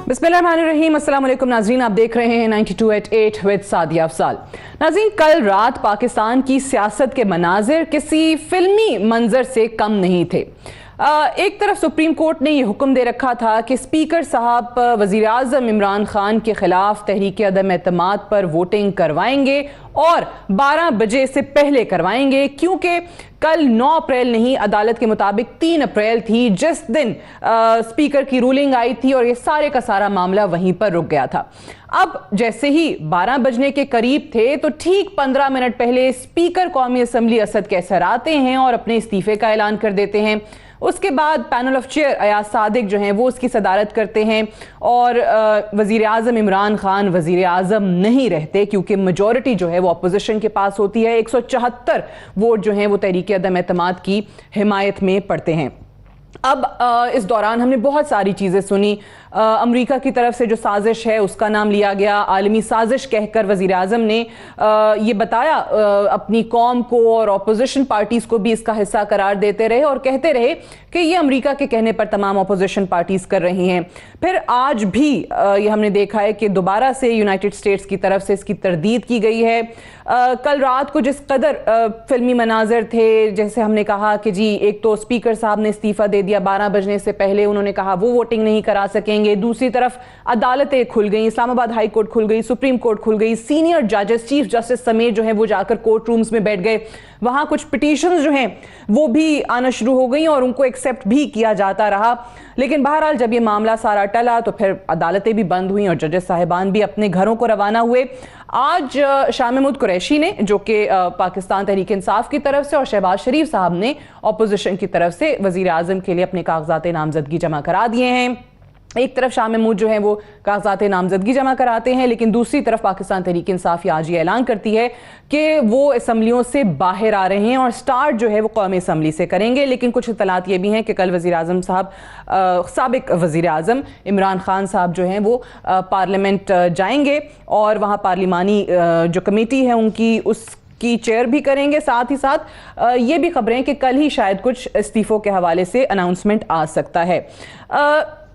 बिस्मिल्लाहिर्रहमानिर्रहीम। अस्सलाम वालेकुम नाज़रीन, आप देख रहे हैं 92.8 विद सादिया अफजाल। नाज़रीन, कल रात पाकिस्तान की सियासत के मनाजिर किसी फिल्मी मंजर से कम नहीं थे। एक तरफ सुप्रीम कोर्ट ने यह हुक्म दे रखा था कि स्पीकर साहब वज़ीर आज़म इमरान खान के खिलाफ तहरीक अदम एतमाद पर वोटिंग करवाएंगे और 12 बजे से पहले करवाएंगे, क्योंकि कल 9 अप्रैल नहीं, अदालत के मुताबिक 3 अप्रैल थी जिस दिन स्पीकर की रूलिंग आई थी और ये सारे का सारा मामला वहीं पर रुक गया था। अब जैसे ही 12 बजने के करीब थे तो ठीक 15 मिनट पहले स्पीकर कौमी असम्बली असद कैसर आते हैं और अपने इस्तीफे का ऐलान कर देते हैं। उसके बाद panel of chair Ayaz Sadiq जो हैं वो उसकी सदारत करते हैं और वज़ीर आज़म इमरान खान वज़ीर आज़म नहीं रहते, क्योंकि मेजॉरिटी जो है वो अपोजिशन के पास होती है। 174 वोट जो हैं वो तहरीक अदम एतमाद की हिमायत में पड़ते हैं। अब इस दौरान हमने बहुत सारी चीज़ें सुनी। अमेरिका की तरफ से जो साजिश है उसका नाम लिया गया, आलमी साजिश कहकर वज़ीर आज़म ने ये बताया अपनी कौम को, और अपोजिशन पार्टीज़ को भी इसका हिस्सा करार देते रहे और कहते रहे कि ये अमेरिका के कहने पर तमाम अपोजिशन पार्टीज़ कर रही हैं। फिर आज भी ये हमने देखा है कि दोबारा से यूनाइटेड स्टेट्स की तरफ से इसकी तरदीद की गई है। कल रात को जिस कदर फिल्मी मनाजिर थे, जैसे हमने कहा कि जी एक तो स्पीकर साहब ने इस्तीफ़ा दे दिया 12 बजने से पहले, उन्होंने कहा वो वोटिंग नहीं करा सकेंगे। दूसरी तरफ अदालतें खुल गई, इस्लामाबाद हाई कोर्ट खुल गई, सुप्रीम कोर्ट खुल गई, सीनियर जजेस चीफ जस्टिस समेत जो हैं वो जाकर कोर्ट रूम्स में बैठ गए। वहां कुछ पिटीशंस जो हैं वो भी आना शुरू हो गई और उनको एक्सेप्ट भी किया जाता रहा। लेकिन बहरहाल जब ये मामला सारा टला तो फिर अदालतें भी बंद हुई और जजेस साहिबान भी अपने घरों को रवाना हुए। आज शाह महमूद कुरैशी ने, जो कि पाकिस्तान तहरीक इंसाफ की तरफ से, और शहबाज शरीफ साहब ने अपोजिशन की तरफ से वज़ीर आज़म के लिए अपने कागजात नामजदगी जमा करा दिए हैं। एक तरफ शाह महमूद जो है वो कागजात नामजदगी जमा कराते हैं, लेकिन दूसरी तरफ पाकिस्तान तहरीक इंसाफ आज ये ऐलान करती है कि वो असम्बलियों से बाहर आ रहे हैं और स्टार्ट जो है वो कौमी असम्बली से करेंगे। लेकिन कुछ इत्तलात ये भी हैं कि कल वज़ीर आज़म साहब, साबिक वज़ीर आज़म इमरान खान साहब जो हैं वो पार्लियामेंट जाएंगे और वहाँ पार्लिमानी जो कमेटी है उनकी की चेयर भी करेंगे। साथ ही साथ ये भी खबरें कि कल ही शायद कुछ इस्तीफों के हवाले से अनाउंसमेंट आ सकता है।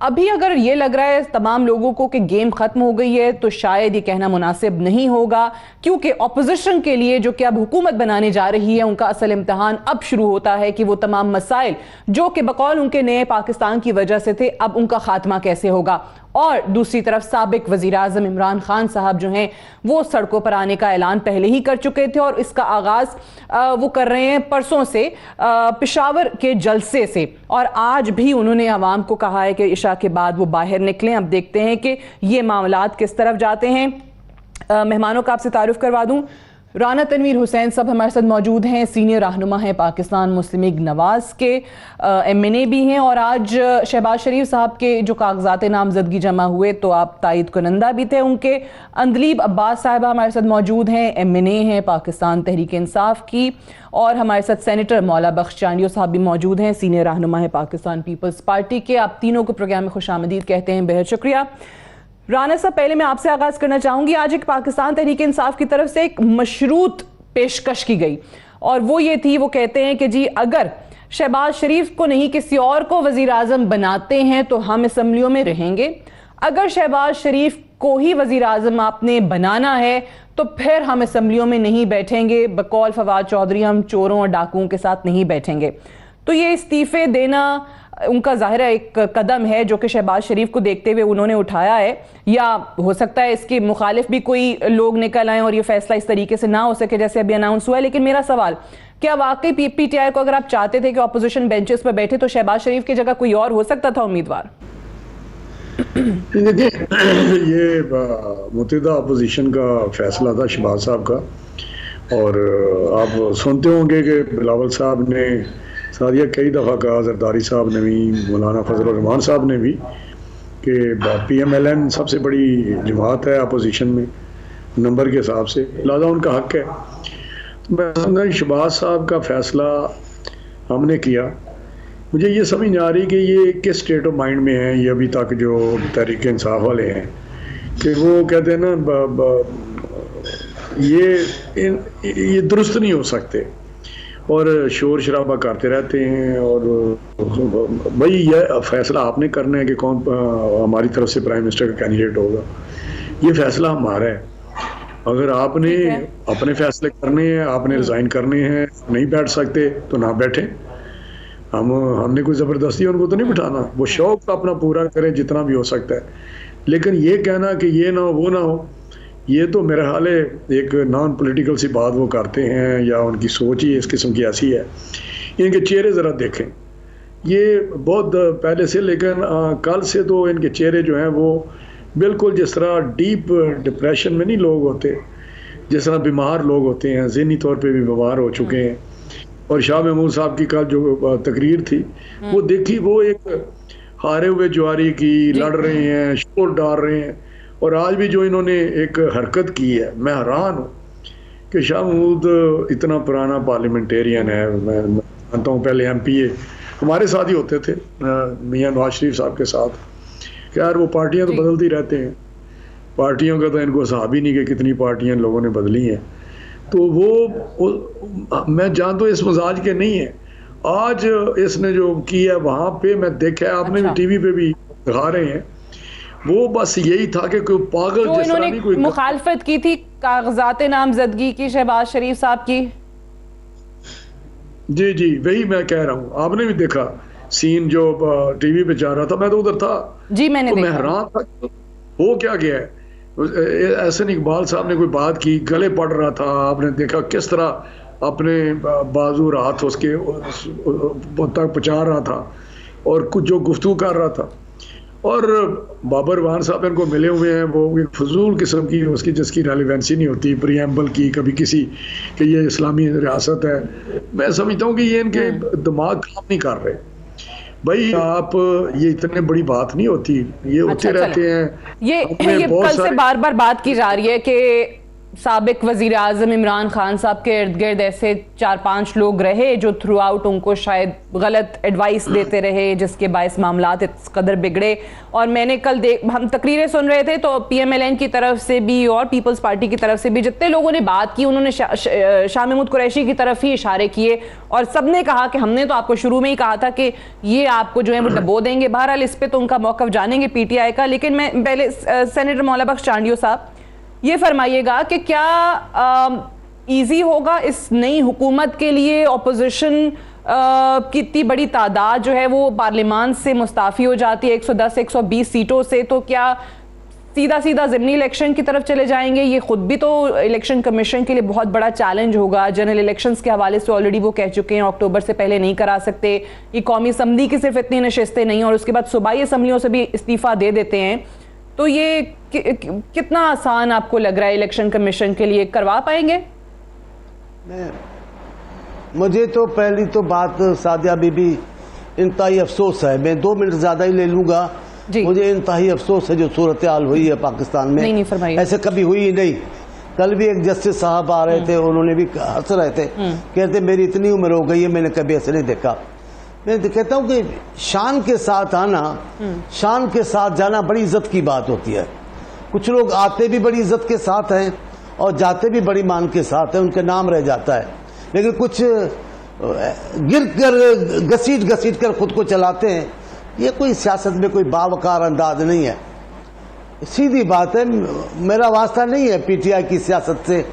अभी अगर ये लग रहा है तमाम लोगों को कि गेम खत्म हो गई है तो शायद ये कहना मुनासिब नहीं होगा, क्योंकि अपोजिशन के लिए जो कि अब हुकूमत बनाने जा रही है उनका असल इम्तिहान अब शुरू होता है कि वो तमाम मसाइल जो कि बकौल उनके नए पाकिस्तान की वजह से थे, अब उनका खात्मा कैसे होगा। और दूसरी तरफ साबिक वज़ीर आज़म इमरान खान साहब जो हैं वो सड़कों पर आने का ऐलान पहले ही कर चुके थे और इसका आगाज़ वो कर रहे हैं परसों से, पेशावर के जलसे से, और आज भी उन्होंने आवाम को कहा है कि इशा के बाद वो बाहर निकलें। अब देखते हैं कि ये मामलात किस तरफ जाते हैं। मेहमानों का आपसे तारुफ करवा दूँ, राना तनवीर हुसैन साहब हमारे साथ मौजूद हैं, सीनियर रहनुमा हैं पाकिस्तान मुस्लिम लीग नवाज के, MNA भी हैं, और आज शहबाज शरीफ साहब के जो कागजात नामजदगी जमा हुए तो आप तायद कुनंदा भी थे उनके। अंदलीब अब्बास साहबा हमारे साथ मौजूद हैं, MNA हैं पाकिस्तान तहरीक इंसाफ की, और हमारे साथ सेनेटर मौला बख्श चांडियो साहब भी मौजूद हैं, सीनियर रहनुमा है पाकिस्तान पीपल्स पार्टी के। आप तीनों को प्रोग्राम में खुशामदीद कहते हैं, बेहद शुक्रिया। राना साहब, पहले मैं आपसे आगाज करना चाहूंगी। आज एक पाकिस्तान तहरीक इंसाफ की तरफ से एक मशरूत पेशकश की गई और वो ये थी, वो कहते हैं कि जी अगर शहबाज शरीफ को नहीं किसी और को वजीर आजम बनाते हैं तो हम असम्बलियों में रहेंगे, अगर शहबाज शरीफ को ही वजीर आजम आपने बनाना है तो फिर हम असम्बलियों में नहीं बैठेंगे, बकौल फवाद चौधरी हम चोरों और डाकुओं के साथ नहीं बैठेंगे। तो ये इस्तीफे देना उनका ज़ाहिर एक कदम है जो कि शहबाज शरीफ को देखते हुए उन्होंने उठाया है, या हो सकता है इसके मुखालिफ भी कोई लोग निकल आए और ये फैसला इस तरीके से ना हो सके जैसे अभी अनाउंस हुआ है। लेकिन मेरा सवाल, क्या वाकई PTI को अगर आप चाहते थे कि अपोजिशन बेंचेस पर बैठे तो शहबाज शरीफ की जगह कोई और हो सकता था उम्मीदवार? ये मुतहिदा अपोजिशन का फैसला था शहबाज साहब का, और आप सुनते होंगे कि बिलावल साहब ने, सादिया कई दफ़ा कहा, जरदारी साहब ने भी, मौलाना फजल रहमान साहब ने भी, कि PMLN सबसे बड़ी जमात है अपोजिशन में नंबर के हिसाब से, लिहाजा उनका हक है। तो मैं समझा शहबाज साहब का फ़ैसला हमने किया। मुझे ये समझ नहीं आ रही कि ये किस स्टेट ऑफ माइंड में है ये अभी तक जो तहरीक इंसाफ वाले हैं, कि वो कहते हैं ना ये दुरुस्त नहीं हो सकते। और शोर शराबा करते रहते हैं। और भाई यह फैसला आपने करना है कि कौन हमारी तरफ से प्राइम मिनिस्टर का कैंडिडेट होगा, ये फैसला हमारा है। अगर आपने अपने फैसले करने हैं, आपने रिजाइन करने हैं, नहीं बैठ सकते तो ना बैठे। हमने कोई ज़बरदस्ती उनको तो नहीं बिठाना, वो शौक अपना पूरा करें जितना भी हो सकता है। लेकिन ये कहना कि ये ना हो वो ना हो, ये तो मेरा हाल है एक नॉन पॉलिटिकल सी बात वो करते हैं, या उनकी सोच ही इस किस्म की ऐसी है। इनके चेहरे ज़रा देखें, ये बहुत पहले से, लेकिन कल से तो इनके चेहरे जो हैं वो बिल्कुल जिस तरह डीप डिप्रेशन में नहीं लोग होते, जिस तरह बीमार लोग होते हैं, ज़हनी तौर पे भी बीमार हो चुके हैं। और शाह महमूद साहब की कल जो तकरीर थी वो देखी, वो एक हारे हुए जुआरी की लड़ रहे हैं, शोर डाल रहे हैं। और आज भी जो इन्होंने एक हरकत की है, मैं हैरान हूँ कि शाह महमूद इतना पुराना पार्लियामेंटेरियन है। मैं जानता हूँ, पहले MPA हमारे साथ ही होते थे, मियाँ नवाज शरीफ साहब के साथ। खैर वो पार्टियाँ तो बदलती रहते हैं, पार्टियों का तो इनको हिसाब ही नहीं कि कितनी पार्टियाँ लोगों ने बदली हैं। तो वो मैं जानता हूँ इस मजाज के नहीं है। आज इसने जो किया वहाँ पे मैं देखा है, आपने भी टीवी पे भी दिखा रहे हैं, वो बस यही था कि कोई पागल जो इन्होंने कोई मुखालफत की थी कागजात नामजदगी की शहबाज शरीफ साहब की। जी वही मैं कह रहा हूँ। आपने भी देखा सीन जो टीवी पे जा रहा था, मैं तो उधर था जी, मैंने तो देखा। मैं हैरान था हो क्या गया है। एहसन इकबाल साहब ने कोई बात की, गले पड़ रहा था, आपने देखा किस तरह अपने बाजू और हाथ उसके तक पहुंचा रहा था और कुछ जो गुफ्तगू कर रहा था। और बाबर वान साहब इनको मिले हुए हैं, वो एक फजूल किस्म की उसकी जिसकी रेलिवेंसी नहीं होती, प्रीएम्बल की कभी किसी कि ये इस्लामी रियासत है। मैं समझता हूँ कि ये इनके दिमाग काम नहीं कर रहे। भाई आप ये इतने बड़ी बात नहीं होती, ये होते रहते हैं। ये कल से बार बार बात की जा रही है कि साबिक वजीर आजम इमरान खान साहब के इर्द गिर्द ऐसे 4-5 लोग रहे जो थ्रू आउट उनको शायद गलत एडवाइस देते रहे, जिसके बायस मामलात इस कदर बिगड़े। और मैंने कल हम तकरीरें सुन रहे थे तो PMLN की तरफ से भी और पीपल्स पार्टी की तरफ से भी जितने लोगों ने बात की, उन्होंने शाह महमूद कुरैशी की तरफ ही इशारे किए और सबने कहा कि हमने तो आपको शुरू में ही कहा था कि ये आपको जो है वो डबो देंगे। बहरहाल इस पे तो उनका मौक़िफ़ जानेंगे PTI का। लेकिन मैं पहले सेनेटर मौला बख्श चांडियो साहब ये फरमाइएगा कि क्या इजी होगा इस नई हुकूमत के लिए, ऑपोजिशन की इतनी बड़ी तादाद जो है वो पार्लियामान से मुस्ताफ़ी हो जाती है 110-120 सीटों से, तो क्या सीधा सीधा ज़िमनी इलेक्शन की तरफ चले जाएंगे? ये खुद भी तो इलेक्शन कमीशन के लिए बहुत बड़ा चैलेंज होगा। जनरल इलेक्शंस के हवाले से ऑलरेडी वो कह चुके हैं अक्टूबर से पहले नहीं करा सकते। ये कौमी असम्बली की सिर्फ इतनी नशिस्तें नहीं और उसके बाद सूबाई असम्बलियों से भी इस्तीफ़ा दे देते हैं। तो ये कितना आसान आपको लग रहा है इलेक्शन कमीशन के लिए, करवा पाएंगे? मुझे तो पहली तो बात सादिया बीबी इंतहाई अफसोस है, मैं 2 मिनट ज्यादा ही ले लूंगा। मुझे इंतहाई अफसोस है जो सूरत हाल हुई है पाकिस्तान में। नहीं ऐसे कभी हुई ही नहीं। कल भी एक जस्टिस साहब आ रहे थे, उन्होंने भी हंस रहे थे, कहते मेरी इतनी उम्र हो गई है मैंने कभी ऐसे नहीं देखा। मैं कहता हूँ कि शान के साथ आना, शान के साथ जाना बड़ी इज्जत की बात होती है। कुछ लोग आते भी बड़ी इज्जत के साथ हैं और जाते भी बड़ी मान के साथ हैं, उनके नाम रह जाता है। लेकिन कुछ गिर कर घसीट कर खुद को चलाते हैं, ये कोई सियासत में कोई बावकार अंदाज नहीं है। सीधी बात है, मेरा वास्ता नहीं है PTI की सियासत से।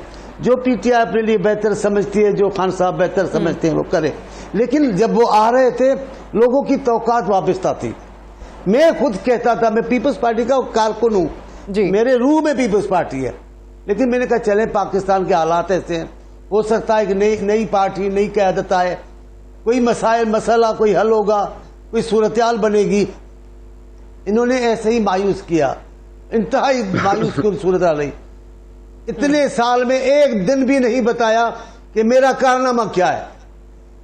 जो PTI अपने लिए बेहतर समझती है, जो खान साहब बेहतर समझते हैं वो करे। लेकिन जब वो आ रहे थे लोगों की तौकात वापसता थी। मैं खुद कहता था, मैं पीपल्स पार्टी का कारकुन हूँ, मेरे रूह में पीपल्स पार्टी है, लेकिन मैंने कहा चले पाकिस्तान के हालात ऐसे हैं, हो सकता है कि नई पार्टी नई क़यादत आए, कोई मसला कोई हल होगा, कोई सूरत-ए-हाल बनेगी। इन्होंने ऐसे ही मायूस किया, इंतहाई मायूस की सूरत हाल रही। इतने साल में एक दिन भी नहीं बताया कि मेरा कारनामा क्या है।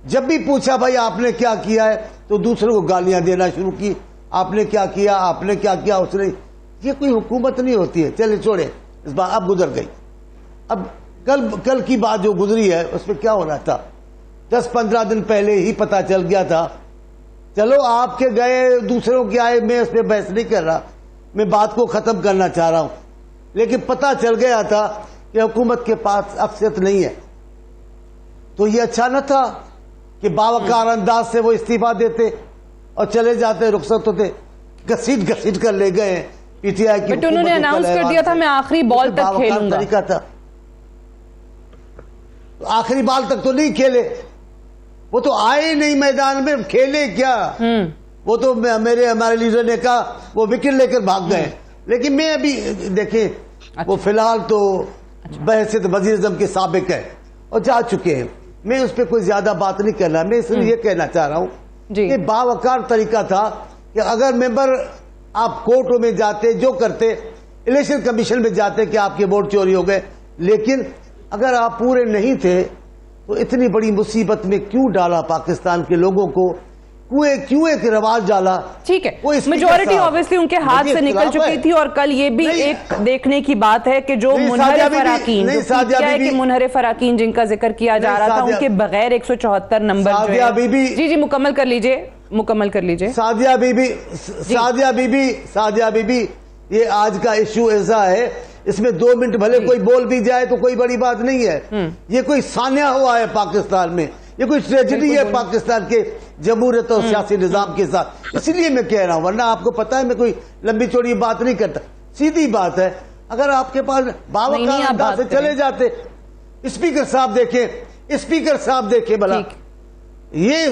जब भी पूछा भाई आपने क्या किया है तो दूसरों को गालियां देना शुरू की, आपने क्या किया, आपने क्या किया उसने। ये कोई हुकूमत नहीं होती है। चले छोड़े, इस बार अब गुजर गई। अब कल की बात जो गुजरी है उसमें क्या हो रहा था, 10-15 दिन पहले ही पता चल गया था। चलो आपके गए दूसरों के आए, मैं उस पर बहस नहीं कर रहा, मैं बात को खत्म करना चाह रहा हूं। लेकिन पता चल गया था कि हुकूमत के पास अक्सरियत नहीं है, तो ये अच्छा न था। कि बावकार अंदाज से वो इस्तीफा देते और चले जाते, रुखसत होते, घसीट कर ले गए पीटीआई की। बट उन्होंने अनाउंस कर दिया था मैं आखिरी बॉल तक खेलूंगा। तरीका था, आखिरी बॉल तक तो नहीं खेले, वो तो आए नहीं मैदान में, खेले क्या? वो तो हमारे लीडर ने कहा वो विकेट लेकर भाग गए। लेकिन मैं अभी देखें वो फिलहाल तो बहसियत वज़ीर-ए-आज़म के साबिक है और जा चुके हैं, मैं उस पर कोई ज्यादा बात नहीं करना। मैं इसलिए ये कहना चाह रहा हूँ कि बावकार तरीका था कि अगर मेंबर आप कोर्टों में जाते, जो करते, इलेक्शन कमीशन में जाते कि आपके वोट चोरी हो गए, लेकिन अगर आप पूरे नहीं थे तो इतनी बड़ी मुसीबत में क्यों डाला पाकिस्तान के लोगों को? क्यों एक रिवाज डाला? ठीक है, मेजॉरिटी ऑब्वियसली उनके हाथ से निकल चुकी थी। और कल ये भी एक देखने की बात है कि जो मुनहरे फराकीन जिनका जिक्र किया जा रहा था, उनके बगैर 174 नंबर जो है। जी मुकम्मल कर लीजिए। सादिया बीबी, ये आज का इश्यू ऐसा है, इसमें 2 मिनट भले कोई बोल भी जाए तो कोई बड़ी बात नहीं है। ये कोई सान्या हुआ है पाकिस्तान में, ये कोई ट्रेजेडी है पाकिस्तान के जमहूरियत और सियासी निजाम के साथ। इसलिए मैं कह रहा हूं, वरना आपको पता है मैं कोई लंबी चौड़ी बात नहीं करता, सीधी बात है। अगर आपके पास बावकार से चले जाते, स्पीकर साहब देखे भला, ये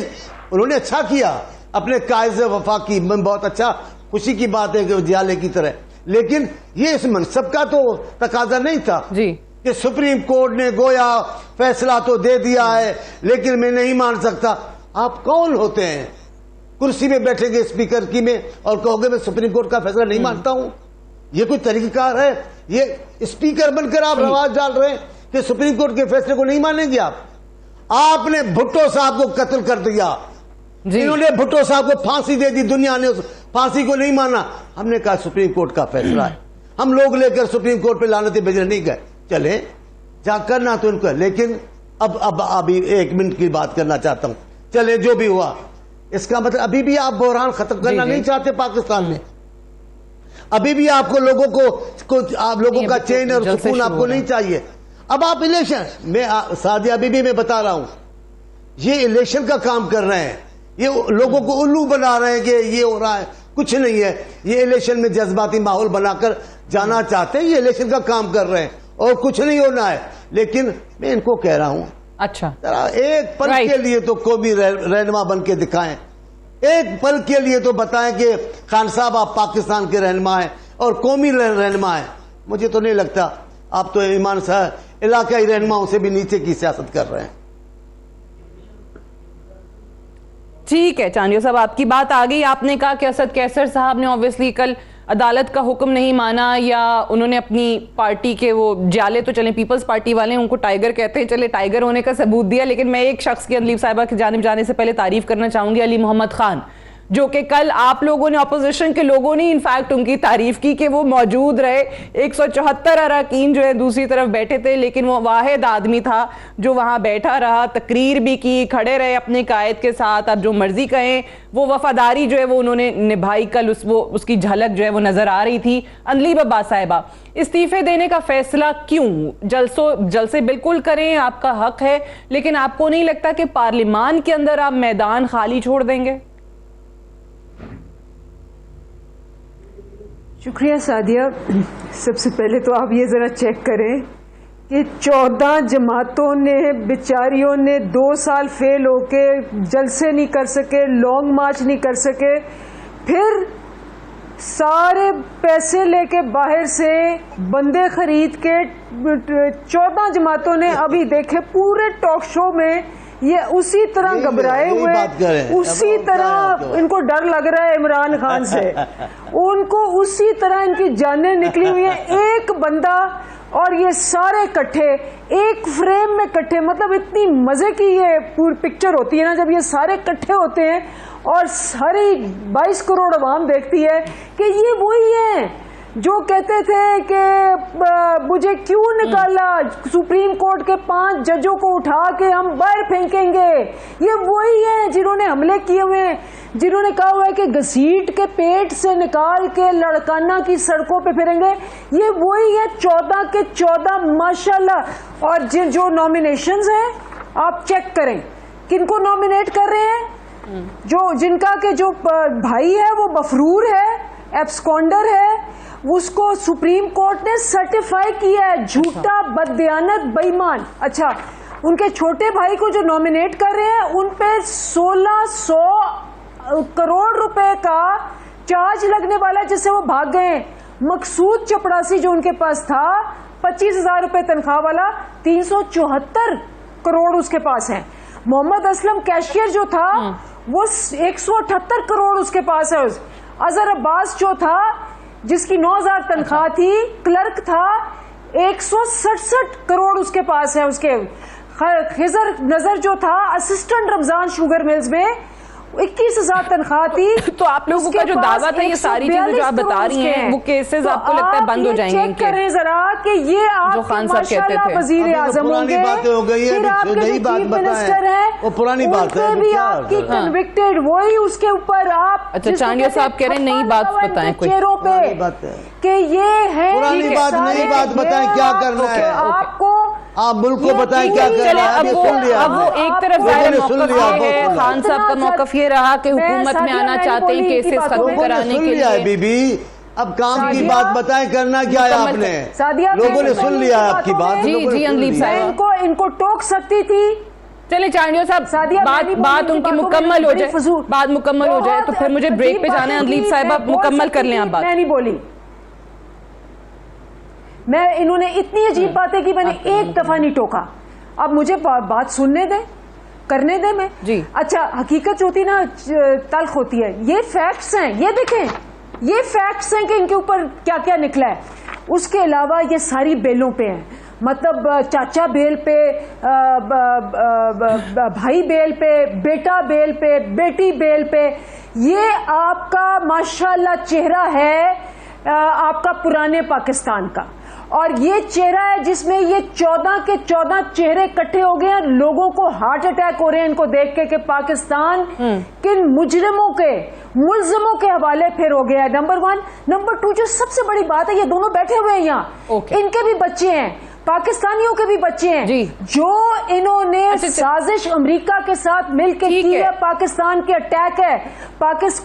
उन्होंने अच्छा किया अपने कायज़ वफा की, बहुत अच्छा, खुशी की बात है कि जियाले की तरह। लेकिन ये इस मनसब का तो तकाजा नहीं था जी कि सुप्रीम कोर्ट ने गोया फैसला तो दे दिया है लेकिन मैं नहीं मान सकता। आप कौन होते हैं? कुर्सी में बैठेंगे स्पीकर की में और कहोगे मैं सुप्रीम कोर्ट का फैसला नहीं मानता हूं? ये कोई तरीकाकार है? ये स्पीकर बनकर आप रवाज डाल रहे हैं कि सुप्रीम कोर्ट के फैसले को नहीं मानेंगे आप? आपने भुट्टो साहब को कत्ल कर दिया, इन्होंने भुट्टो साहब को फांसी दे दी, दुनिया ने उस फांसी को नहीं माना। हमने कहा सुप्रीम कोर्ट का फैसला है, हम लोग लेकर सुप्रीम कोर्ट पे लानती भेजने नहीं गए, चले जा करना तो इनको। लेकिन अब अभी 1 मिनट की बात करना चाहता हूं। चले जो भी हुआ, इसका मतलब अभी भी आप बहरान खत्म करना नहीं चाहते पाकिस्तान में? अभी भी आपको लोगों का चैन और सुकून आपको नहीं चाहिए? अब आप इलेक्शन में, सादिया बीबी में बता रहा हूं, ये इलेक्शन का काम कर रहे हैं, ये लोगों को उल्लू बना रहे हैं कि ये हो रहा है, कुछ नहीं है। ये इलेक्शन में जज्बाती माहौल बनाकर जाना चाहते हैं, ये इलेक्शन का काम कर रहे हैं और कुछ नहीं होना है। लेकिन मैं इनको कह रहा हूं, अच्छा एक पल के लिए तो कौमी रहनुमा बन के दिखाएं, एक पल के लिए तो बताएं कि खान साहब आप पाकिस्तान के रहनुमा हैं और कौमी रहनुमा हैं। मुझे तो नहीं लगता, आप तो ईमान साहब इलाकाई रहनुमाओं से भी नीचे की सियासत कर रहे हैं। ठीक है चांदिया साहब, आपकी बात आ गई। आपने कहा कि असद कैसर साहब ने ऑब्वियसली कल अदालत का हुक्म नहीं माना, या उन्होंने अपनी पार्टी के वो जाले तो चले पीपल्स पार्टी वाले उनको टाइगर कहते हैं, चले टाइगर होने का सबूत दिया। लेकिन मैं एक शख्स की अदलीब साहिबा की जानिब जाने से पहले तारीफ करना चाहूंगी, अली मोहम्मद खान, जो कि कल आप लोगों ने, अपोजिशन के लोगों ने इनफैक्ट उनकी तारीफ की कि वो मौजूद रहे। 174 अरकान जो है दूसरी तरफ बैठे थे, लेकिन वो वाहिद आदमी था जो वहां बैठा रहा, तकरीर भी की, खड़े रहे अपने कायद के साथ। आप जो मर्जी कहें, वो वफादारी जो है वो उन्होंने निभाई। कल उसकी झलक जो है वो नजर आ रही थी। अंदलीब अब्बास साहिबा, इस्तीफे देने का फैसला क्यों? जलसे बिल्कुल करें, आपका हक है, लेकिन आपको नहीं लगता कि पार्लियामान के अंदर आप मैदान खाली छोड़ देंगे? शुक्रिया सादिया। सबसे पहले तो आप ये ज़रा चेक करें कि 14 जमातों ने, बेचारियों ने 2 साल फेल होके जलसे नहीं कर सके, लॉन्ग मार्च नहीं कर सके, फिर सारे पैसे लेके बाहर से बंदे खरीद के 14 जमातों ने, अभी देखे पूरे टॉक शो में ये उसी तरह घबराए हुए, उसी तरह इनको डर लग रहा है इमरान खान से, उनको उसी तरह इनकी जानें निकली हुई है। एक बंदा और ये सारे इकट्ठे एक फ्रेम में इकट्ठे, मतलब इतनी मजे की ये पूरी पिक्चर होती है ना जब ये सारे इकट्ठे होते हैं और सारी 22 करोड़ आवाम देखती है कि ये वही है जो कहते थे कि मुझे क्यों निकाला, सुप्रीम कोर्ट के 5 जजों को उठा के हम बाहर फेंकेंगे। ये वही है जिन्होंने हमले किए हुए हैं, जिन्होंने कहा हुआ है कि घसीट के पेट से निकाल के लड़काना की सड़कों पे फिरेंगे। ये वही है 14 के 14 माशाल्लाह। और जो नॉमिनेशंस हैं आप चेक करें, किनको नॉमिनेट कर रहे हैं? जिनका के जो भाई है वो मफरूर है, एब्सकॉन्डर है, उसको सुप्रीम कोर्ट ने सर्टिफाई किया है झूठा, बददियानत, बेईमान। अच्छा, उनके छोटे भाई को जो नॉमिनेट कर रहे हैं उन पे 1600 करोड़ रुपए का चार्ज लगने वाला, जिससे वो भाग गए। मकसूद चपड़ासी जो उनके पास था 25,000 रुपए तनख्वाह वाला, 374 करोड़ उसके पास है। मोहम्मद असलम कैशियर जो था वो 178 करोड़ उसके पास है। अजहर अब्बास जो था जिसकी 9,000 तनख्वाह थी, क्लर्क था, 167 करोड़ उसके पास है। उसके खिजर नजर जो था असिस्टेंट रमजान शुगर मिल्स में 21,000 तनख्वाह थी। तो आप लोगों का जो दावा था, ये सारी चीजें जो आप बता रही हैं वो केसेस आपको लगता है बंद हो जाएंगे? चेक करें जरा कि ये आप जो खान साहब कहते थे वजीर आजम होंगे, फिर आपके जो चीफ मिनिस्टर है वो पुरानी बात है, भी आपकी कन्विक्टेड, वही उसके ऊपर आप। अच्छा, चांडिया साहब कह रहे हैं नई बात बताएं कोई चेहरों पे कि ये है पुरानी बात, नई बात बताएं क्या करना है आपको। आप मुल्क को बताएं क्या करना है। अब वो एक तरफ जाहिर मौकफ ये है, खान साहब का मौकफ ये रहा कि हुकूमत में आना चाहते हैं केसेस खत्म कराने के लिए। बीबी अब काम की बात बताएं, करना क्या है आपने? लोगों ने सुन लिया आपकी बात। जी अंदलीब साहब, इनको टोक सकती थी। चले चांडिया साहब, बात उनकी मुकम्मल हो जाए, बात मुकम्मल हो जाए तो फिर मुझे ब्रेक पे जाना है। अंदलीब साहब आप मुकम्मल कर लें आप बात। मैं नहीं बोली, मैं इन्होंने इतनी अजीब बातें की, मैंने एक दफा नहीं टोका। अब मुझे बात सुनने दे, करने दे मैं जी। अच्छा, हकीकत जो होती ना तल्ख होती है, ये फैक्ट्स हैं, ये देखें, ये फैक्ट्स हैं कि इनके ऊपर क्या क्या निकला है। उसके अलावा ये सारी बेलों पे हैं, मतलब चाचा बेल पे, भाई बेल पे, बेटा बेल पे, बेटी बेल पे। ये आपका माशाल्लाह चेहरा है आपका पुराने पाकिस्तान का, और ये चेहरा है जिसमें ये 14 के 14 चेहरे इकट्ठे हो गए हैं। लोगों को हार्ट अटैक हो रहे हैं इनको देख के कि पाकिस्तान किन मुजरिमों के, मुल्जिमों के हवाले फिर हो गया है। नंबर 1। नंबर 2, जो सबसे बड़ी बात है, ये दोनों बैठे हुए हैं यहाँ, इनके भी बच्चे हैं, पाकिस्तानियों के भी बच्चे हैं जी। जो इन्होंने साजिश अमेरिका के साथ मिलकर की है, पाकिस्तान के अटैक है।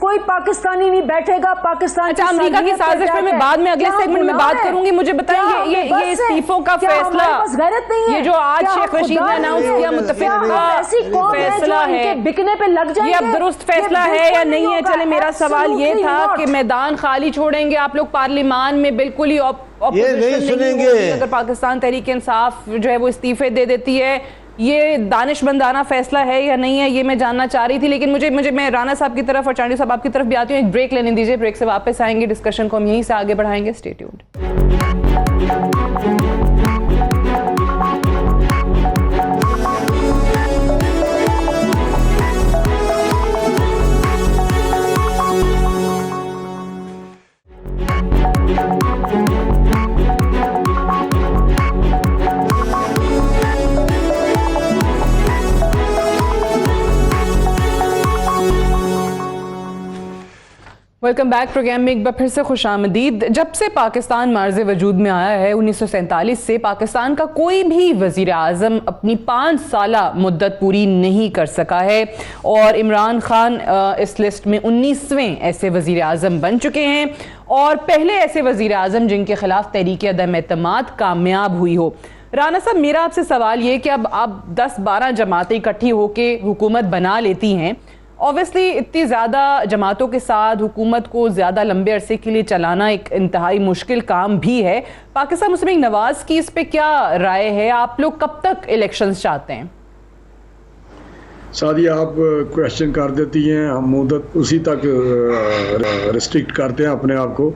कोई पाकिस्तानी नहीं बैठेगा पाकिस्तान। अच्छा, अमेरिका की साजिश पे मैं बाद में अगले सेगमेंट में बात करूंगी। मुझे बताएंगे ये इस्तीफों का फैसला, ये जो आज शेख रशीद ने अनाउंस किया मुत्तफिक का फैसला है, बिकने पे लग जाएंगे, ये अब दुरुस्त फैसला है या नहीं है? चले, मेरा सवाल ये था कि मैदान खाली छोड़ेंगे आप लोग पार्लियामान में, बिल्कुल ही ये नहीं सुनेंगे अगर पाकिस्तान तहरीक इंसाफ जो है वो इस्तीफे दे देती है? ये दानिशमंदाना फैसला है या नहीं है, ये मैं जानना चाह रही थी। लेकिन मुझे मैं राना साहब की तरफ और चांडिया साहब आपकी तरफ भी आती हूँ। एक ब्रेक लेने दीजिए, ब्रेक से वापस आएंगे, डिस्कशन को हम यहीं से आगे बढ़ाएंगे। Stay tuned. Welcome back. Program में एक बार फिर से खुश आमदीद। जब से पाकिस्तान मार्ज़ वजूद में आया है 1947 से, पाकिस्तान का कोई भी वज़ीर आज़म अपनी 5 साला मुद्दत पूरी नहीं कर सका है, और इमरान खान इस लिस्ट में 19वें ऐसे वज़ीर आज़म बन चुके हैं, और पहले ऐसे वज़ीर आज़म जिनके खिलाफ तहरीक अदम एतमाद कामयाब हुई हो। राना साहब, मेरा आपसे सवाल ये कि अब आप 10-12 जमातें इकट्ठी होकर हुकूमत बना लेती हैं, ऑब्वियसली इतनी ज़्यादा जमातों के साथ हुकूमत को ज़्यादा लंबे अरसे के लिए चलाना एक इंतहाई मुश्किल काम भी है। पाकिस्तान मुस्लिम लीग नवाज की इस पे क्या राय है? आप लोग कब तक इलेक्शंस चाहते हैं? सादिया, आप क्वेश्चन कर देती हैं, हम मुद्दत उसी तक रिस्ट्रिक्ट करते हैं अपने आप को,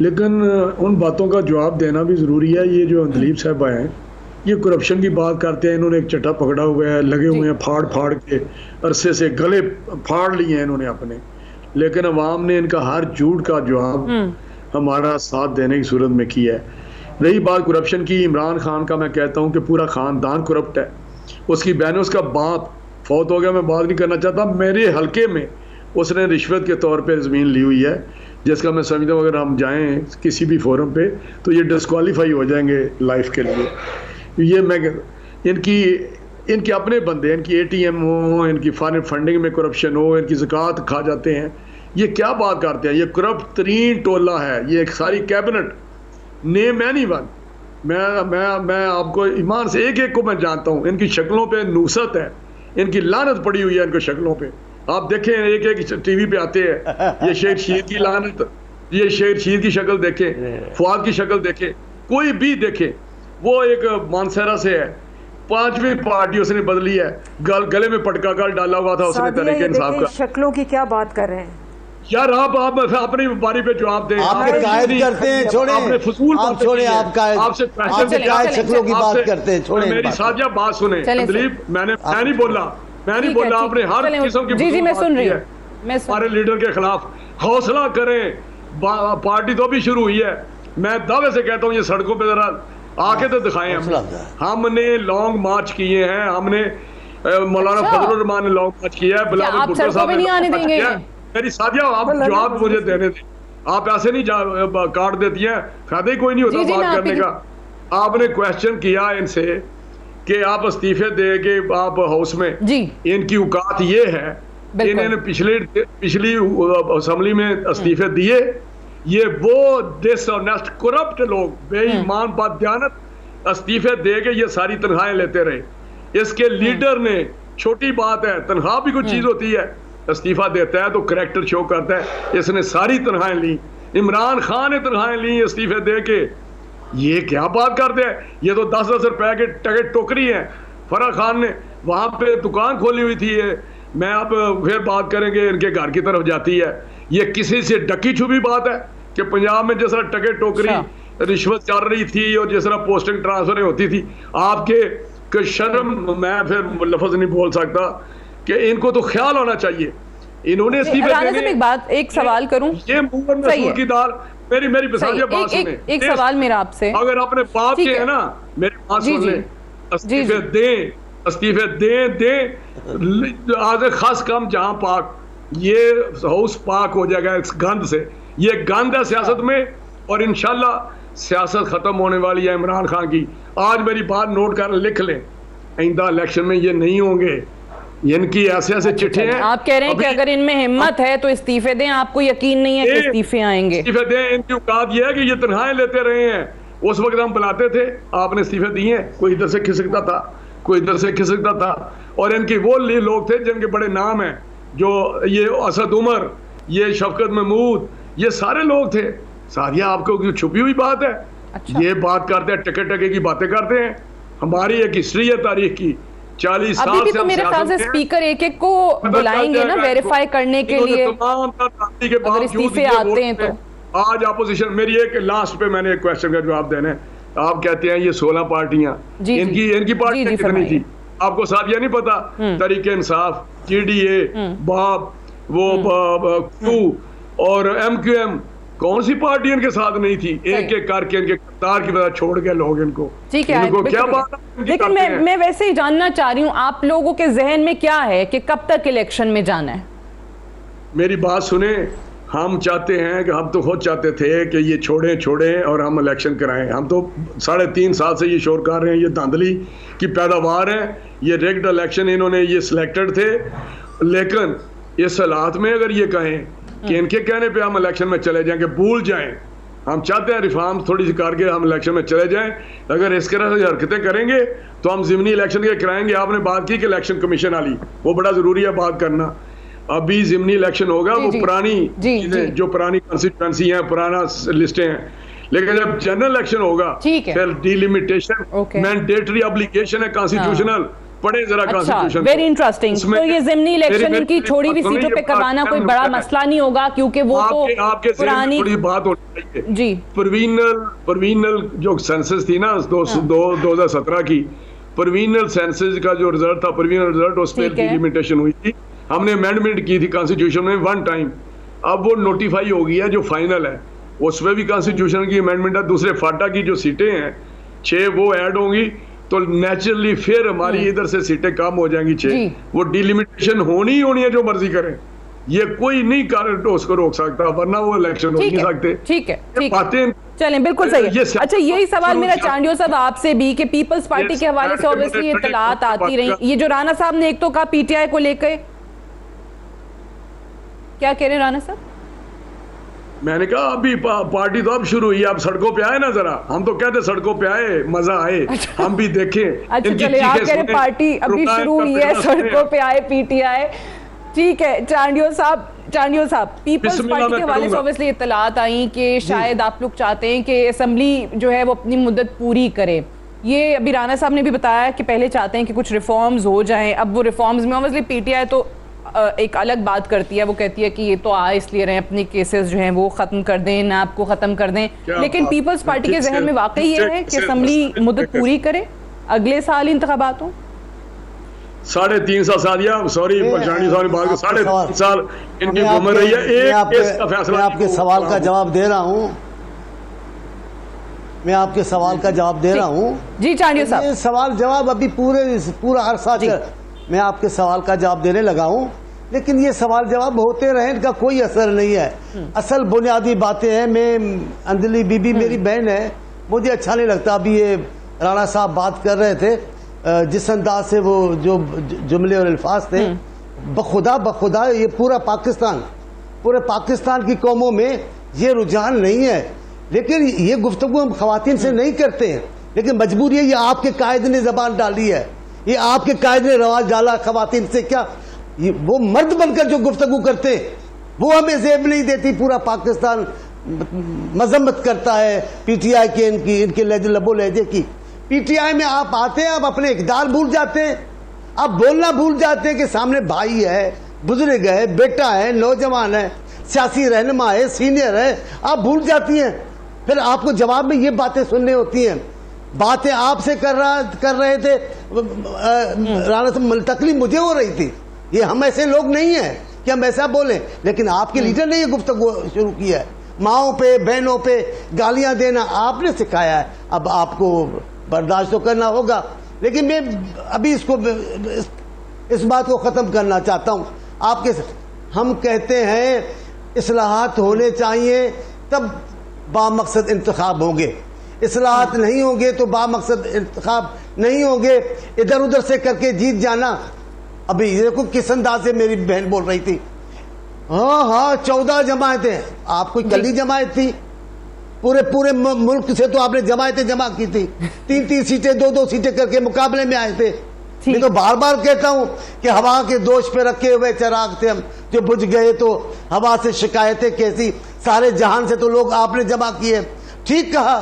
लेकिन उन बातों का जवाब देना भी ज़रूरी है। ये जो अंदलीब साहब हैं, ये करप्शन की बात करते हैं, इन्होंने एक चट्टा पकड़ा हुआ है, लगे हुए हैं फाड़ के अरसे से, गले फाड़ लिए हैं इन्होंने अपने, लेकिन अवाम ने इनका हर झूठ का जवाब हमारा साथ देने की सूरत में किया है। रही बात करप्शन की, इमरान खान का मैं कहता हूँ कि पूरा ख़ानदान करप्ट है। उसकी बहन, उसका बाप फौत हो गया, मैं बात नहीं करना चाहता, मेरे हल्के में उसने रिश्वत के तौर पर ज़मीन ली हुई है, जिसका मैं समझता हूँ अगर हम जाएँ किसी भी फोरम पे तो ये डिस्क्वालीफाई हो जाएंगे लाइफ के लिए। ये मैं इनकी इनके अपने बंदे, इनकी एटीएम हो, इनकी फॉरेन फंडिंग में करप्शन हो, इनकी ज़कात खा जाते हैं, ये क्या बात करते हैं? ये करप्ट तरीन टोला है, ये एक सारी कैबिनेट, नेम एनी वन। मैं आपको ईमान से एक एक को मैं जानता हूँ, इनकी शक्लों पे नुसरत है, इनकी लानत पड़ी हुई है इनकी शक्लों पे। आप देखें एक एक टीवी पे आते हैं, ये शेर शीर की लानत, ये शेर शीर की शक्ल देखें, फुआद की शक्ल देखें, कोई भी देखे, वो एक मानसरा से है, 5वीं पार्टी उसने बदली है, गले में पटका कर डाला हुआ था उसने तरीके इंसाफ का। शक्लों की क्या बात कर रहे हैं यार? आप अपनी बारी पे जवाब दें। आपने कायद करते हैं, छोड़े आपने फजूल आप छोड़े, आप कायद आपसे शक्लों की बात करते हैं, छोड़े मेरी साजिया बात सुने दिलीप, मैं नहीं बोला, आपने हर किस्म की जी मैं सुन रही हूँ, हमारे लीडर के खिलाफ हौसला करें, पार्टी तो भी शुरू हुई है। मैं दावे से कहता हूँ ये सड़कों पे जरा आके तो दिखाएं। हमने लॉन्ग मार्च किए हैं, हमने मौलाना फजलुर रहमान ने लॉन्ग मार्च किया है, बिलावल भुट्टो साहब ने। मेरी साथिया आप जवाब मुझे देने दें, आप ऐसे नहीं काट देती हैं, फायदा ही कोई नहीं होता बात करने का। आपने क्वेश्चन किया इनसे कि आप इस्तीफे दे के आप हाउस में, इनकी औकात ये है, इन्होंने पिछली असेंबली में इस्तीफे दिए, ये वो डिसऑनेस्ट करप्ट लोग, बेईमान बददियानत इस्तीफे दे के ये सारी तनख्वाहें लेते रहे। इसके लीडर ने, छोटी बात है, तनख्वाह भी कुछ चीज होती है, इस्तीफा देता है तो करैक्टर शो करता है, इसने सारी तनख्वाहें ली, इमरान खान ने तनख्वाहें ली इस्तीफे दे के। ये क्या बात करते हैं? ये तो 10-10 रुपए के टके टोकरी है। फराह खान ने वहां पे दुकान खोली हुई थी, मैं अब फिर बात करेंगे, इनके घर की तरफ जाती है। ये किसी से डकी छुपी बात है कि पंजाब में जिस तरह टके टोकरी रिश्वत चल रही थी और जिस तरह पोस्टिंग ट्रांसफर होती थी, आपके शर्म, मैं फिर लफ्ज नहीं बोल सकता कि इनको तो ख्याल होना चाहिए। इन्होंने एक सवाल करूं, ये मसूर की दाल, मेरी बात सुने, एक सवाल मेरा आपसे, अगर अपने बाप के है ना, मेरी बात सुन ले, इस्तीफे दें आज खास कम जहां पाक, ये हाउस पाक हो जाएगा इस गंद से। ये गंद है सियासत में, और इंशाल्लाह सियासत खत्म होने वाली है इमरान खान की। आज मेरी बात नोट कर, लिख लें, आइंदा इलेक्शन में ये नहीं होंगे, इनकी ऐसे चिट्ठे हैं। आप कह रहे हैं कि अगर इनमें हिम्मत है तो इस्तीफे दें, आपको यकीन नहीं है कि इस्तीफे आएंगे? इस्तीफे दें, इनकी औकात ये है कि ये तनख्वाहें लेते रहे हैं। उस वक्त हम बुलाते थे, आपने इस्तीफे दिए हैं, कोई इधर से खिसकता था, कोई इधर से खिसकता था, और इनके वो लोग थे जिनके बड़े नाम हैं, जो ये असद उमर, ये शफकत महमूद, ये सारे लोग थे। सारिया आपको छुपी हुई बात है। अच्छा। ये बात करते हैं, टके टके की बातें करते हैं। हमारी एक हिस्ट्री है तारीख की, 40 साल अभी भी तो मेरे ख्याल से स्पीकर एक एक को बुलाएंगे ना वेरीफाई करने के लिए, अगर इस्तीफे आते हैं तो। आज अपोजिशन, मेरी एक लास्ट पे मैंने एक क्वेश्चन का जवाब देना है। आप कहते हैं ये 16 पार्टियां, इनकी पार्टी कितनी थी आपको साथिया नहीं पता? तरीके इंसाफ, TDA, बाप, वो क्यू और MQM, कौन सी पार्टी इनके साथ नहीं थी? एक एक करके इनके कतार की वजह छोड़ के लोग इनको, ठीक है, इनको क्या बात। लेकिन मैं वैसे ही जानना चाह रही हूँ, आप लोगों के जहन में क्या है कि कब तक इलेक्शन में जाना है? मेरी बात सुने, हम चाहते हैं कि, हम तो खुद चाहते थे कि ये छोड़ें और हम इलेक्शन कराएं। हम तो 3.5 साल से ये शोर कर रहे हैं, ये धांधली की पैदावार है, ये रिग्ड इलेक्शन, इन्होंने ये सिलेक्टेड थे। लेकिन इस हालात में अगर ये कहें कि इनके कहने पे हम इलेक्शन में चले जाएंगे, भूल जाएं। हम चाहते हैं रिफॉर्म थोड़ी सी करके हम इलेक्शन में चले जाएं। अगर इस तरह से हरकतें करेंगे तो हम ज़िमनी इलेक्शन के कराएंगे। आपने बात की कि इलेक्शन कमीशन वाली, वो बड़ा ज़रूरी है बात करना। अभी ज़िमनी इलेक्शन होगा, वो पुरानी चीजें, जो पुरानी कॉन्स्टिट्यूएंसी है, पुराना लिस्टें हैं। लेकिन जब जनरल इलेक्शन होगा, फिर डिलिमिटेशन, मैंडेटरी ऑब्लिगेशन है कॉन्स्टिट्यूशनल, पढ़े जरा कॉन्स्टिट्यूशन। Very interesting. तो ये ज़िमनी इलेक्शन इनकी छोड़ी हुई सीटों पे करवाना कोई बड़ा मसला नहीं होगा, क्योंकि वो तो आपके पुरानी थोड़ी बात होनी चाहिए जी। परवीनल जो सेंसस थी ना 2017 की, परवीनल सेंसस का जो रिजल्ट था, परवीनल रिजल्ट, उस पर डिलिमिटेशन हुई थी। हमने अमेंडमेंट की थी कॉन्स्टिट्यूशन में 1 टाइम, अब वो नोटिफाई हो गई है, जो फाइनल है उसमें भी कॉन्स्टिट्यूशन की अमेंडमेंट है। दूसरे फाटा की जो सीटें हैं 6 वो ऐड होंगी, तो नेचुरली फिर हमारी इधर से सीटें कम हो जाएंगी 6। वो डिलिमिटेशन होनी ही होनी है, जो मर्जी करें, ये कोई नहीं कारण उसको रोक सकता, वरना वो इलेक्शन हो नहीं सकते। ठीक है, ठीक बातें चलें, बिल्कुल सही है। अच्छा, यही सवाल मेरा चांडियो साहब आपसे भी कि पीपल्स पार्टी के हवाले से ऑब्वियसली इत्तलात आती रही, ये जो राणा साहब ने एक तो कहा पीटीआई को लेकर, क्या कह रहे हैं राणा साहब? मैंने कहा अभी पार्टी तो अब शुरू हुई, आप सड़कों पे आए ना जरा, हम तो कहते सड़कों पे आए, मजा आए, हम भी देखें। अच्छा चले, आप कह रहे पार्टी अभी शुरू हुई है, सड़कों पे आए पीटीआई, ठीक है। चांडियो साहब पीपल्स पार्टी के हवाले से ऑब्वियसली इत्तलात आई कि शायद आप लोग चाहते हैं कि असेंबली जो है वो अपनी मुद्दत पूरी करे। ये अभी राणा साहब ने भी बताया कि पहले चाहते हैं कि कुछ रिफॉर्म्स हो जाएं। अब वो रिफॉर्म्स में ऑब्वियसली पीटीआई तो एक अलग बात करती है, वो कहती है कि ये तो आ इसलिए रहे, अपनी केसेस जो हैं वो खत्म कर दें, नैब को खत्म कर दें, लेकिन पीपल्स पार्टी के जहन में वाकई ये है कि असेंबली मुद्दत पूरी करे, अगले साल इंतखाबात हो। 3.5 साल सादिया, सॉरी चांडियो साहब ने बात, 3.5 साल इनकी उम्र रही है। एक केस का फैसला, मैं आपके सवाल का जवाब दे रहा हूँ, मैं आपके सवाल का जवाब दे रहा हूँ जी चांडियो साहब। ये सवाल जवाब अभी पूरा अरसा मैं आपके सवाल का जवाब देने लगा हूँ, लेकिन ये सवाल जवाब होते रहे, इनका कोई असर नहीं है। असल बुनियादी बातें हैं। मैं अंजलि बीबी मेरी बहन है, मुझे अच्छा नहीं लगता अभी ये राणा साहब बात कर रहे थे, जिस अंदाज से वो जो जुमले और अल्फाज थे, बखुदा ये पूरे पाकिस्तान की कौमों में ये रुझान नहीं है, लेकिन ये गुफ्तगू हम खवातीन से नहीं करते हैं, लेकिन मजबूरी है, ये आपके कायद ने जबान डाली है, ये आपके कायद ने रवाज डाला खवातीन से। क्या वो मर्द बनकर जो गुफ्तगू करते हैं वो हमें जेब नहीं देती, पूरा पाकिस्तान मजम्मत करता है पीटीआई के, इनके लबो लहजे की। पीटीआई में आप आते हैं, आप अपने इक़दार भूल जाते हैं, आप बोलना भूल जाते हैं कि सामने भाई है, बुजुर्ग है, बेटा है, नौजवान है, सियासी रहनुमा है, सीनियर है, आप भूल जाती हैं। फिर आपको जवाब में ये बातें सुननी होती हैं। बातें आपसे कर रहे थे राणा साहब, मुल्तकली मुझे हो रही थी। ये हम ऐसे लोग नहीं हैं कि हम ऐसा बोलें, लेकिन आपके लीडर ने ये गुफ्तगू शुरू किया है, माओं पे बहनों पे गालियां देना आपने सिखाया है। अब आपको बर्दाश्त तो करना होगा, लेकिन मैं अभी इस बात को ख़त्म करना चाहता हूँ। हम कहते हैं इस्लाहात होने चाहिए, तब बामकसद इंतखाब होंगे, इस्लाहात नहीं होंगे तो बामकसद इंतखाब नहीं होंगे। इधर उधर से करके जीत जाना, अभी देखो किस अंदाज से मेरी बहन बोल रही थी, हाँ 14 जमायतें, आप कोई कल ही जमायत थी, पूरे मुल्क से तो आपने जमायतें जमा की थी, 3 सीटें 2 सीटें करके मुकाबले में आए थे। मैं तो बार बार कहता हूं कि हवा के दोष पे रखे हुए चिराग थे हम, जो बुझ गए, तो हवा से शिकायतें कैसी, सारे जहान से तो लोग आपने जमा किए। ठीक कहा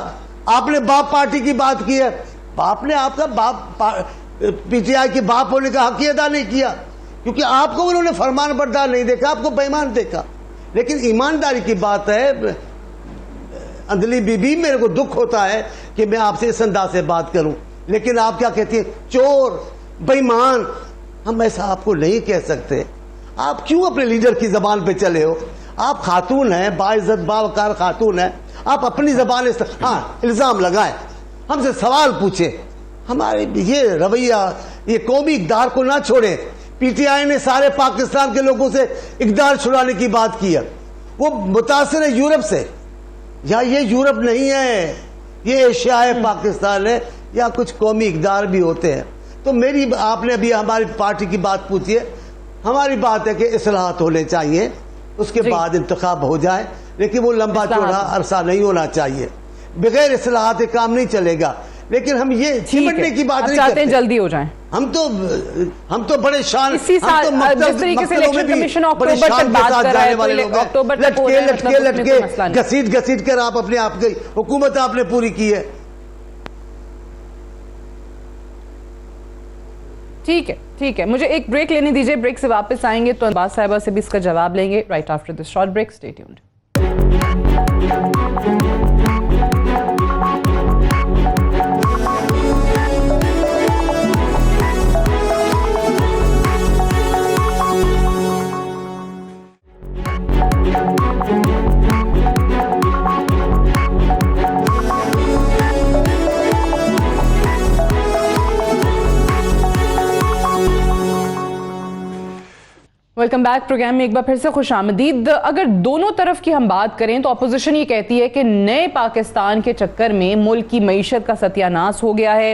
आपने, बाप पार्टी की बात की है, बाप ने आपका बाप पीटीआई के बाप होने का हक अदा नहीं किया, क्योंकि आपको उन्होंने फरमान बरदार नहीं देखा, आपको बेईमान देखा। लेकिन ईमानदारी की बात है अंजलि बीबी, मेरे को दुख होता है कि मैं आपसे इस अंदाज से बात करूं, लेकिन आप क्या कहती हैं, चोर बेईमान, हम ऐसा आपको नहीं कह सकते। आप क्यों अपने लीडर की जबान पे चले हो? आप खातून हैं, बाइज्जत बावकार खातून हैं, आप अपनी जबान इल्जाम लगाएं, हमसे सवाल पूछे, हमारे ये रवैया, ये कौमी इक़दार को ना छोड़े। पीटीआई ने सारे पाकिस्तान के लोगों से इक़दार छुड़ाने की बात की है, वो मुतासिर है यूरोप से, या ये यूरोप नहीं है, ये एशिया है, पाकिस्तान है, या कुछ कौमी इक़दार भी होते हैं। तो आपने अभी हमारी पार्टी की बात पूछी है, हमारी बात है कि इस्लाहात होने चाहिए, उसके बाद इंतखाब हो जाए, लेकिन वो लंबा चौड़ा अरसा नहीं होना चाहिए। बगैर इस्लाहात काम नहीं चलेगा, लेकिन हम ये चिमटने की बात नहीं करते, जल्दी हो जाए। हम तो बड़े शान, इसी साल जिस तरीके से इलेक्शन कमीशन अक्टूबर तक बात कर रहा है, तो अक्टूबर तक लटके घसीट कर आप अपने आप की हुकूमत आपने पूरी की है। ठीक है, मुझे एक ब्रेक लेने दीजिए, ब्रेक से वापस आएंगे तो अब्बास साहिबा से भी इसका जवाब लेंगे। Right after this short break, stay tuned. Welcome back. Program में एक बार फिर से खुश आमदीद। अगर दोनों तरफ की हम बात करें तो अपोजिशन ये कहती है कि नए पाकिस्तान के चक्कर में मुल्क की मईशत का सत्यानाश हो गया है।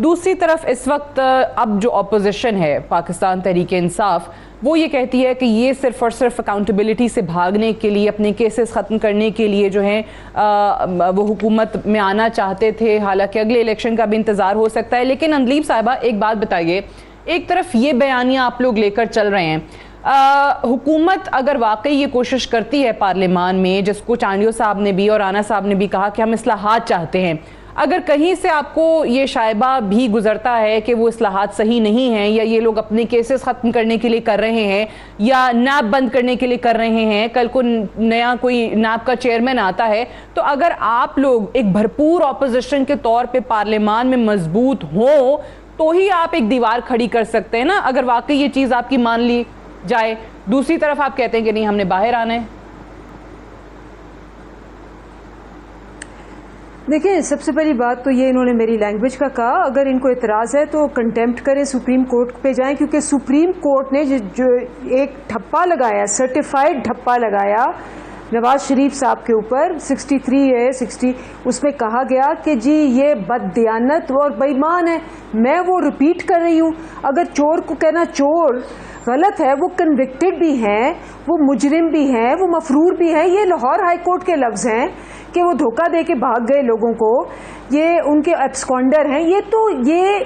दूसरी तरफ इस वक्त अब जो अपोजिशन है पाकिस्तान तहरीक इंसाफ, वो ये कहती है कि ये सिर्फ और सिर्फ अकाउंटेबिलिटी से भागने के लिए, अपने केसेस ख़त्म करने के लिए जो है वो हुकूमत में आना चाहते थे। हालांकि अगले इलेक्शन का भी इंतज़ार हो सकता है। लेकिन अंदलीब साहिबा, एक बात बताइए, एक तरफ ये बयानियाँ आप लोग लेकर चल रहे हैं, हुकूमत अगर वाकई ये कोशिश करती है पार्लियामान में, जिसको चांडियो साहब ने भी और राना साहब ने भी कहा कि हम इस्लाहात चाहते हैं, अगर कहीं से आपको ये शायबा भी गुजरता है कि वो इस्लाहात सही नहीं हैं या ये लोग अपने केसेस ख़त्म करने के लिए कर रहे हैं या नैब बंद करने के लिए कर रहे हैं, कल को नया कोई नैब का चेयरमैन आता है, तो अगर आप लोग एक भरपूर ऑपोजिशन के तौर पे पार्लियामान में मजबूत हों तो ही आप एक दीवार खड़ी कर सकते हैं ना, अगर वाकई ये चीज़ आपकी मान ली जाए। दूसरी तरफ आप कहते हैं कि नहीं, हमने बाहर आना है। देखिए, सबसे पहली बात तो ये इन्होंने मेरी लैंग्वेज का कहा, अगर इनको इतराज़ है तो कंटेम्प्ट करें, सुप्रीम कोर्ट पे जाएं, क्योंकि सुप्रीम कोर्ट ने जो एक ठप्पा लगाया, सर्टिफाइड ठप्पा लगाया नवाज शरीफ साहब के ऊपर 63 है 60, उसमें कहा गया कि जी ये बददियानत और बेईमान है। मैं वो रिपीट कर रही हूँ, अगर चोर को कहना चोर गलत है, वो कन्विक्टेड भी हैं, वो मुजरिम भी हैं, वो मफरूर भी हैं, ये लाहौर हाई कोर्ट के लफ्ज़ हैं कि वो धोखा दे के भाग गए लोगों को, ये उनके एब्सकॉन्डर हैं, ये तो ये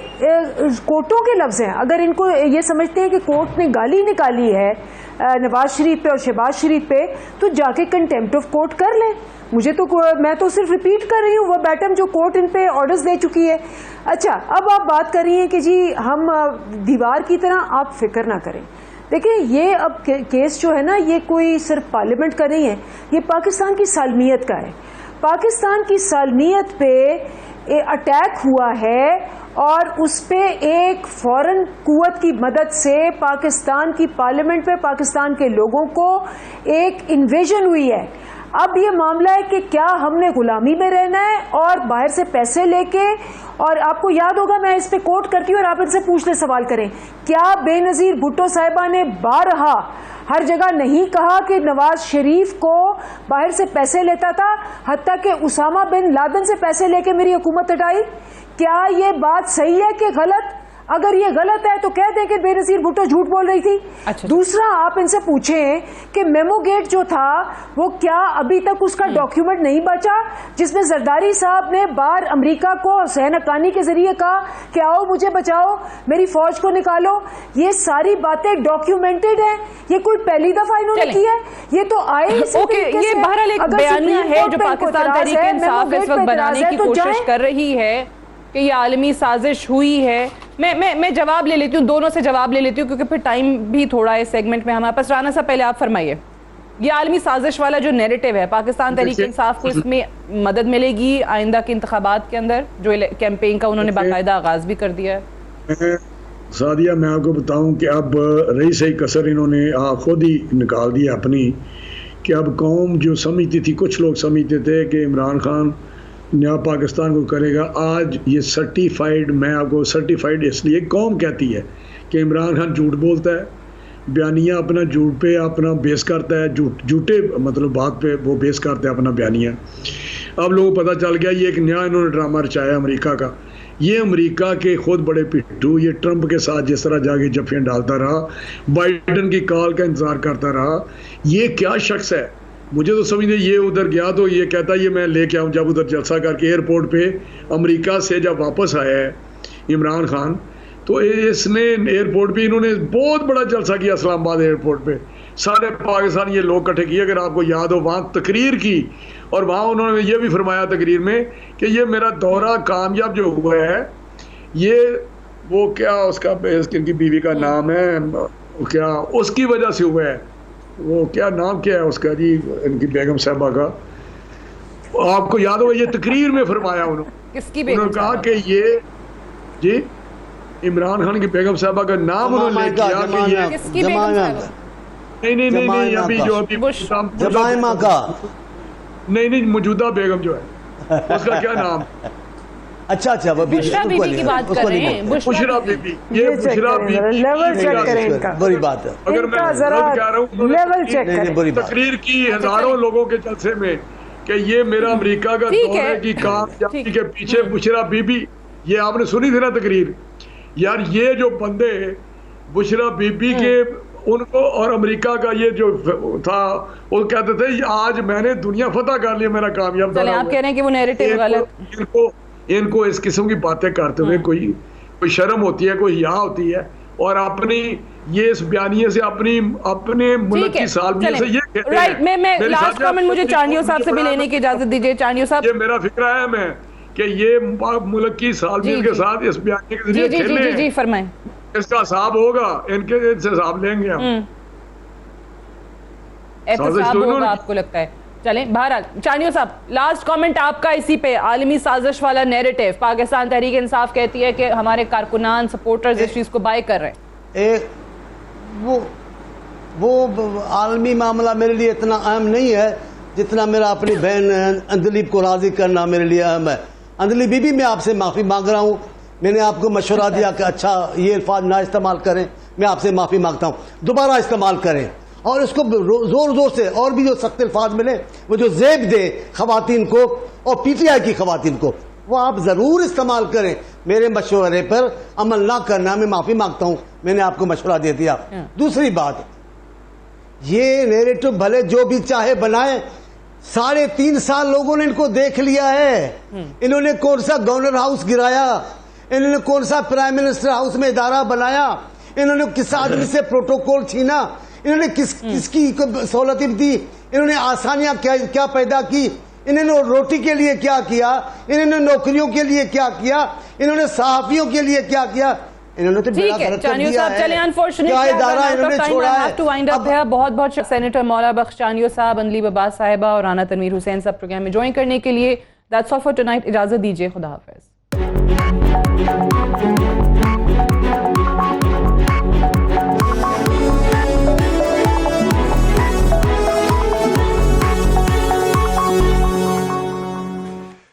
कोर्टों के लफ्ज़ हैं। अगर इनको ये समझते हैं कि कोर्ट ने गाली निकाली है नवाज शरीफ पे और शहबाज शरीफ पे, तो जाके कंटेम्प्ट ऑफ कोर्ट कर लें। मैं तो सिर्फ रिपीट कर रही हूँ वो बैटम जो कोर्ट इन पे ऑर्डर्स दे चुकी है। अच्छा, अब आप बात कर रही हैं कि जी हम दीवार की तरह, आप फिक्र ना करें। देखिए, ये अब केस जो है ना, ये कोई सिर्फ पार्लियामेंट का नहीं है, ये पाकिस्तान की सालमियत का है। पाकिस्तान की सालमियत पे अटैक हुआ है और उस पे एक फॉरेन कुव्वत की मदद से पाकिस्तान की पार्लियामेंट पे पाकिस्तान के लोगों को एक इन्वेजन हुई है। अब ये मामला है कि क्या हमने गुलामी में रहना है और बाहर से पैसे लेके, और आपको याद होगा, मैं इस पे कोट करती हूँ और आप इनसे पूछ ले सवाल करें, क्या बेनजीर भुट्टो साहिबा ने बारहा हर जगह नहीं कहा कि नवाज शरीफ को बाहर से पैसे लेता था, हत्ता कि उसामा बिन लादेन से पैसे लेके मेरी हुकूमत हटाई? क्या ये बात सही है कि गलत? अगर ये गलत है तो कह दें कि बेनजीर भुट्टो झूठ बोल रही थी। अच्छा। दूसरा, आप इनसे पूछें कि मेमो गेट जो था वो क्या अभी तक उसका डॉक्यूमेंट नहीं बचा, जिसमें जरदारी साहब ने बाहर अमेरिका को सहन अकानी के जरिए कहा कि आओ मुझे बचाओ, मेरी फौज को निकालो। ये सारी बातें डॉक्यूमेंटेड हैं, ये कोई पहली दफा इन्होंने की है, ये तो आए ये बहरहाल एक बयानिया है जो पाकिस्तान तहरीक इंसाफ इस वक्त बनाने की कोशिश कर रही है कि ये आलमी साजिश हुई है। मैं जवाब ले लेती हूँ, दोनों से जवाब ले लेती हूँ क्योंकि फिर टाइम भी थोड़ा है इस सेगमेंट में हमारे पास। राना साहब, पहले आप फरमाइए, ये आलमी साजिश वाला जो नैरेटिव है, पाकिस्तान तहरीक इंसाफ को इसमें मदद मिलेगी आइंदा के इंतखाबात के अंदर, जो कैंपेन का उन्होंने बाकायदा आगाज भी कर दिया है? सादिया, मैं आपको बताऊं कि अब रही सही कसर इन्होंने खुद ही निकाल दी अपनी, कि अब कौम जो समझती थी, कुछ लोग समझते थे कि इमरान खान नया पाकिस्तान को करेगा, आज ये सर्टिफाइड, मैं आपको सर्टिफाइड इसलिए कौम कहती है कि इमरान खान झूठ बोलता है, बयानिया अपना झूठ पे अपना बेस करता है, झूठे मतलब बात पे वो बेस करता है अपना बयानिया। अब लोगों को पता चल गया ये एक नया इन्होंने ड्रामा रचाया अमेरिका का। ये अमेरिका के खुद बड़े पिट्ठू, ये ट्रंप के साथ जिस तरह जाके जफियाँ डालता रहा, बाइडन की कॉल का इंतजार करता रहा, ये क्या शख्स है? मुझे तो समझ नहीं, ये उधर गया तो ये कहता ये मैं लेके आऊँ, जब उधर जलसा करके एयरपोर्ट पे अमेरिका से जब वापस आया है इमरान खान, तो इसने एयरपोर्ट पे इन्होंने बहुत बड़ा जलसा किया इस्लामाबाद एयरपोर्ट पे, सारे पाकिस्तान ये लोग इकट्ठे किए। अगर आपको याद हो, वहाँ तकरीर की और वहाँ उन्होंने ये भी फरमाया तकरीर में कि ये मेरा दौरा कामयाब जो हुआ है, ये वो क्या उसका इनकी बीवी का नाम है, क्या उसकी वजह से हुआ है, वो क्या नाम क्या है उसका जी, इनकी बेगम साहबा का, आपको याद होगा, ये तकरीर में फरमाया उन्होंने कहा कि ये जी इमरान खान की बेगम साहबा का नाम उन्होंने ले किया कि ये नहीं अभी जो अभी नहीं मौजूदा बेगम जो है उसका क्या नाम, अच्छा अच्छा, वो बुशरा बीबी की बात कर रहे हैं। बुशरा बीबी, ये बुशरा बीबी लेवल चेक करें इनका, बुरी बात है। अगर मैं इनका जरा गलत कह रहा हूँ, लेवल चेक करें। बुरी बात। तकरीर की हजारों लोगों के जलसे में कि ये मेरा अमेरिका का ठीक दौर है। है कि कामयाबी के पीछे बुशरा बीबी, ये आपने सुनी थी ना तकरीर यार। ये जो बंदे बुशरा बीबी के उनको और अमेरिका का ये जो था, वो कहते थे आज मैंने दुनिया फतह कर लिया, मेरा कामयाब चले आप कह रहे हैं कि वो नैरेटिव गलत। इनको इस किस्म की बातें करते हुए कोई शर्म होती है, कोई हिया होती है, और अपनी ये इस बयानिए से अपने मुल्क की सालमियत से ये कहते हैं। राइट, मैं लास्ट कमेंट मुझे चांडियो साहब से भी लेने की इजाजत दीजिए। चांडियो साहब, ये मेरा फिक्र है मैं कि ये मुल्क की सालमियत के साथ इस बयानिए के जरिए खेले, जी फरमाएं। इसका हिसाब होगा, इनके हिसाब लेंगे हम। एहतसाब होगा आपको लगता है? चलें, बहरहाल चांडियो साहब, लास्ट कमेंट आपका इसी पे। आलमी साजिश वाला नैरेटिव, पाकिस्तान तहरीक इंसाफ कहती है कि हमारे कारकुनान सपोर्टर्स इस चीज को बाय कर रहे हैं। वो आलमी मामला मेरे लिए इतना अहम नहीं है जितना मेरा अपनी बहन अंजलिब को राजी करना मेरे लिए अहम है। अंजलि बीबी, मैं आपसे माफ़ी मांग रहा हूँ। मैंने आपको मशवरा दिया कि अच्छा ये अल्फाज ना इस्तेमाल करें, मैं आपसे माफ़ी मांगता हूँ, दोबारा इस्तेमाल करें और इसको ज़ोर ज़ोर से और भी जो सख्त अल्फाज मिले, वो जो जेब दे खवातीन को और PTI की खवातीन को, वो आप ज़रूर इस्तेमाल करें। मेरे मशवरे पर अमल ना करना, मैं माफ़ी मांगता हूँ, मैंने आपको मशवरा दे दिया। दूसरी बात, ये नैरेटिव भले जो भी चाहे बनाए, 3.5 साल लोगों ने इनको देख लिया है। इन्होंने कौन सा गवर्नर हाउस गिराया, इन्होंने कौन सा प्राइम मिनिस्टर हाउस में इदारा बनाया, इन्होंने किस आदमी से प्रोटोकॉल छीना, इन्होंने किसकी सहूलत दी, इन्होंने आसानियां क्या पैदा की, इन्होंने रोटी के लिए क्या किया, इन्होंने नौकरियों के लिए क्या किया, इन्होंने सहाफियों के लिए क्या किया, इन्होंने तो ठीक है चांडियो साहब, चले अनफॉर्चुनेटली बहुत बहुत सेनेटर मौला बख्श चांडियो साहब, अंजलि अब्बास साहिबा और राना तनवीर हुसैन साहब प्रोग्राम में ज्वाइन करने के लिए। दैट्स ऑल फॉर टुनाइट, इजाजत दीजिए, खुदा हाफिज।